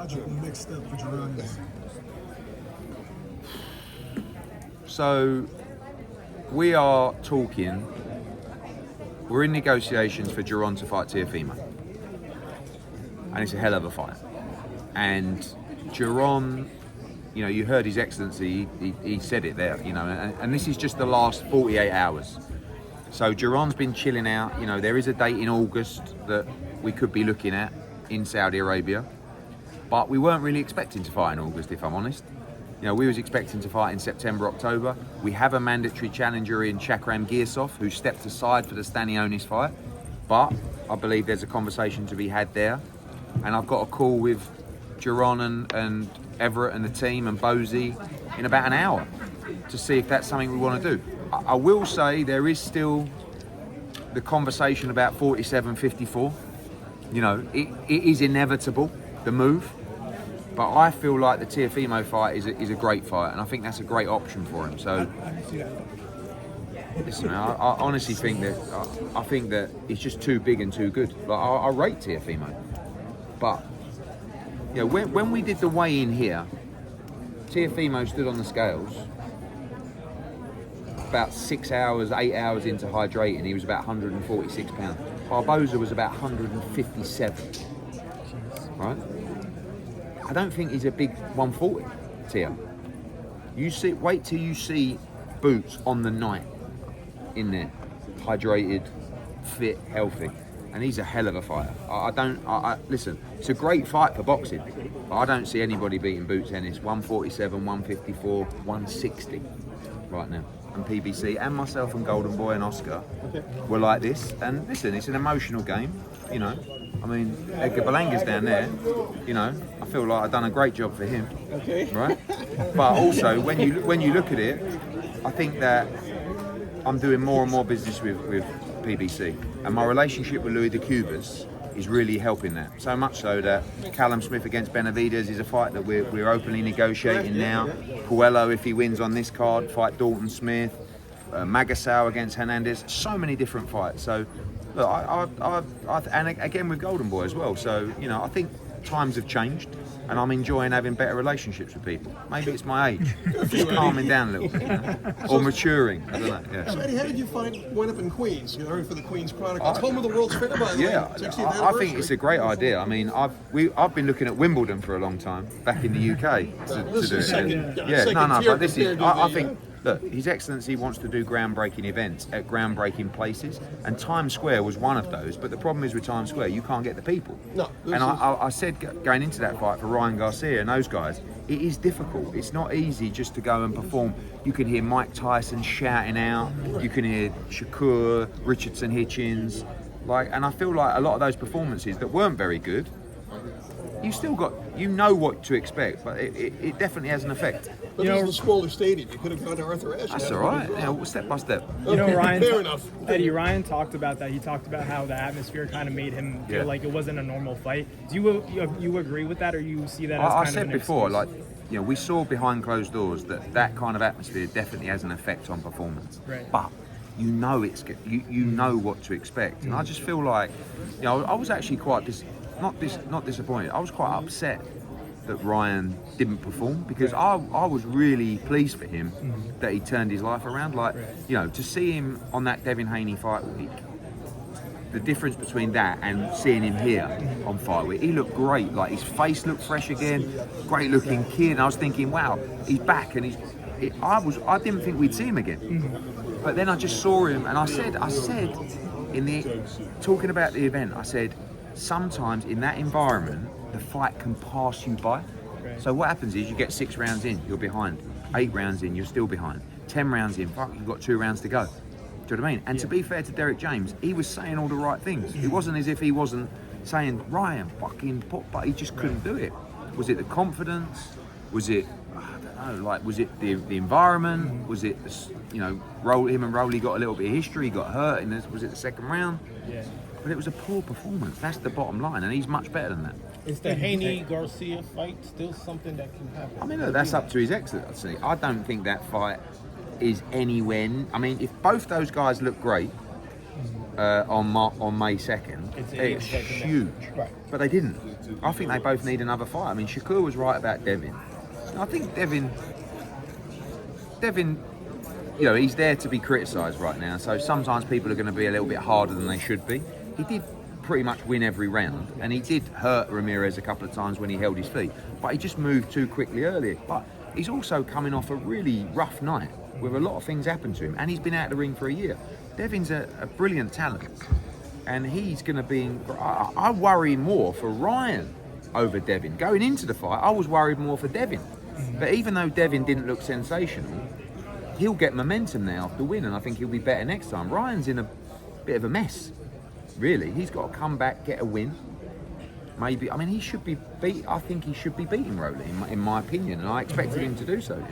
logical next step for Jaron Ennis? So we are talking. We're in negotiations for Giron to fight Teofimo, and it's a hell of a fight. And Giron, you know, you heard His Excellency. He said it there. You know, and this is just the last 48 hours. So Giron's been chilling out. You know, there is a date in August that we could be looking at in Saudi Arabia, but we weren't really expecting to fight in August, if I'm honest. You know, we was expecting to fight in September, October. We have a mandatory challenger in Chakram Girsov who stepped aside for the Stanionis fight, but I believe there's a conversation to be had there. And I've got a call with Giron and Everett and the team and Bozy in about an hour to see if that's something we want to do. I will say there is still the conversation about 47-54. You know, it is inevitable, the move. But I feel like the Teofimo fight is a great fight, and I think that's a great option for him. So, listen, I honestly think that it's just too big and too good. Like I rate Teofimo, but you know, when we did the weigh-in here, Teofimo stood on the scales about 6 hours, 8 hours into hydrating. He was about 146 pounds. Barboza was about 157. Right. I don't think he's a big 140, Teo. Wait till you see Boots on the night in there, hydrated, fit, healthy, and he's a hell of a fighter. Listen, it's a great fight for boxing, but I don't see anybody beating Boots Ennis 147, 154, 160 right now. And PBC and myself and Golden Boy and Oscar were like this. And listen, it's an emotional game, you know. I mean, Edgar Belanga's down there, you know. I feel like I've done a great job for him, right? But also, when you look at it, I think that I'm doing more and more business with PBC, and my relationship with Louis de Cubas is really helping that. So much so that Callum Smith against Benavidez is a fight that we're openly negotiating now. Puello, if he wins on this card, fight Dalton Smith. Magasau against Hernandez. So many different fights. So. Look, and again with Golden Boy as well. So, you know, I think times have changed and I'm enjoying having better relationships with people. Maybe it's my age. Just calming down a little bit, you know? Or maturing. I don't know. Yeah. So, Eddie, how did you wind up in Queens? You're for the Queens Chronicle. It's home of the World's Fair, by the way. Yeah, I think it's a great idea. I mean, I've been looking at Wimbledon for a long time, back in the UK to do it. But this is, I think, look, His Excellency wants to do groundbreaking events at groundbreaking places, and Times Square was one of those. But the problem is with Times Square, you can't get the people. No. And I said going into that fight for Ryan Garcia and those guys, it is difficult. It's not easy just to go and perform. You can hear Mike Tyson shouting out. You can hear Shakur, Richardson, Hitchens, and I feel like a lot of those performances that weren't very good, you still got, you know what to expect, but it definitely has an effect. But this is a smaller stadium. You could have gone to Arthur Ashe. That's all right. Yeah, step by step. You know, Ryan. Fair enough. Eddie, Ryan talked about that. He talked about how the atmosphere kind of made him feel like it wasn't a normal fight. Do you agree with that, or you see that as kind of an excuse? I said before, you know, we saw behind closed doors that kind of atmosphere definitely has an effect on performance. Right. But you know you know what to expect, and I just feel like, you know, I was actually quite not disappointed. I was quite upset that Ryan didn't perform, because I was really pleased for him that he turned his life around. You know, to see him on that Devin Haney fight week, the difference between that and seeing him here on fight week, he looked great. Like, his face looked fresh again, great looking kid. And I was thinking, wow, he's back, and I didn't think we'd see him again. But then I just saw him, and I said talking about the event, I said, sometimes in that environment, the fight can pass you by. Right. So what happens is you get 6 rounds in, you're behind. 8 rounds in, you're still behind. 10 rounds in, fuck, you've got 2 rounds to go. Do you know what I mean? And to be fair to Derek James, he was saying all the right things. It wasn't as if he wasn't saying, Ryan, fucking put, but he just couldn't do it. Was it the confidence? Was it, I don't know, was it the environment? Was it, you know, him and Rolly got a little bit of history, got hurt, and was it the second round? Yeah. But it was a poor performance. That's the bottom line, and he's much better than that. Is the Haney Garcia fight still something that can happen? I mean, look, that's up to His Excellency. I don't think that fight is anywhere. I mean, if both those guys look great on May 2nd, it's huge. Right. But they didn't. I think they both need another fight. I mean, Shakur was right about Devin. I think Devin, you know, he's there to be criticised right now. So sometimes people are going to be a little bit harder than they should be. He did pretty much win every round, and he did hurt Ramirez a couple of times when he held his feet. But he just moved too quickly earlier. But he's also coming off a really rough night where a lot of things happened to him, and he's been out of the ring for a year. Devin's a brilliant talent, and he's going to be. I worry more for Ryan over Devin going into the fight. I was worried more for Devin, but even though Devin didn't look sensational, he'll get momentum now after the win, and I think he'll be better next time. Ryan's in a bit of a mess, really. He's got to come back, get a win. Maybe, I mean, he should be beat. I think he should be beating Rolly, in my opinion, and I expected him to do so. You know.